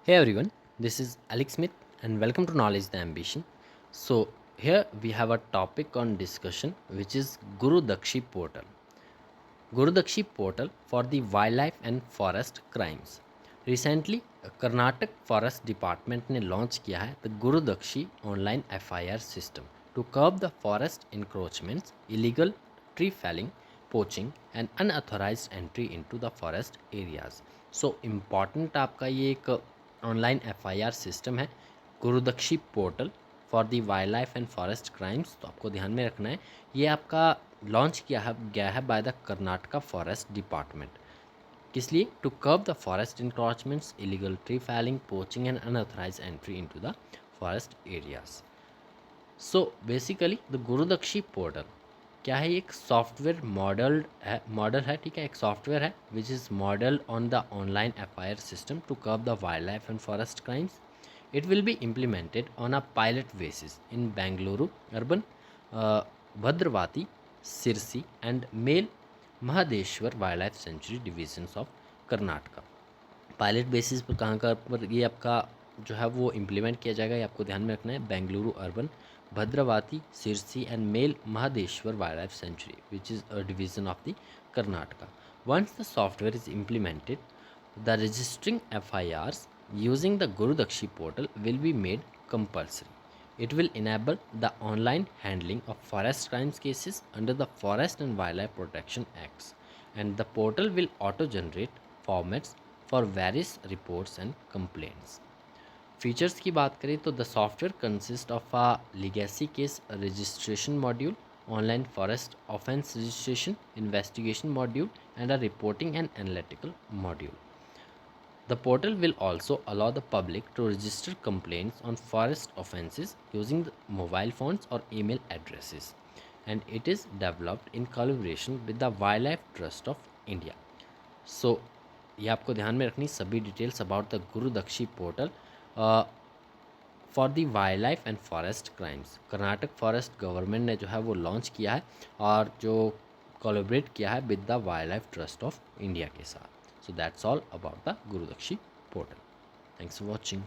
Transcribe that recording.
Hey everyone, this is Alex Smith and welcome to Knowledge the Ambition. So, here we have a topic on discussion which is Guru Dakshi portal. Guru Dakshi portal for the wildlife and forest crimes. Recently, Karnataka Forest Department ने launch किया है the Guru Dakshi online FIR system to curb the forest encroachments, illegal tree felling, poaching and unauthorized entry into the forest areas. So important आपका ये एक online FIR system है Gurudakshi portal for the wildlife and forest crimes. तो आपको ध्यान में रखना है ये आपका लॉन्च किया गया है by the Karnataka forest department. किस लिए? To curb the forest encroachments, illegal tree felling, poaching and unauthorised entry into the forest areas. So basically the Gurudakshi portal क्या है? एक सॉफ्टवेयर मॉडल है, ठीक है, एक सॉफ्टवेयर है which is model on the online FIR system to curb the wildlife and forest crimes. It will be implemented on a pilot basis in Bangalore, urban, Bhadravati, Sirsi and Male Mahadeshwar Wildlife Sanctuary divisions of Karnataka. Pilot basis पर कहाँ कहाँ पर ये आपका जो है वो implement किया जाएगा, ये आपको ध्यान में रखना है। Bengaluru urban, Bhadravati, Sirsi and Male Mahadeshwara wildlife sanctuary which is a division of the Karnataka. Once the software is implemented, the registering FIRs using the Gurudakshi portal will be made compulsory. It will enable the online handling of forest crimes cases under the Forest and Wildlife Protection Acts, and the portal will auto-generate formats for various reports and complaints. Features की बात करें तो the software consist of a legacy case registration module, online forest offence registration investigation module and a reporting and analytical module. The portal will also allow the public to register complaints on forest offences using the mobile phones or email addresses, and it is developed in collaboration with the Wildlife Trust of India. So ये आपको ध्यान में रखनी सभी details about the Gurudakshi portal for the wildlife and forest crimes. Karnataka forest government ने जो है वो लॉन्च किया है और जो कोलैबोरेट किया है with the wildlife trust of India के साथ. So that's all about the Gurudakshi portal. Thanks for watching.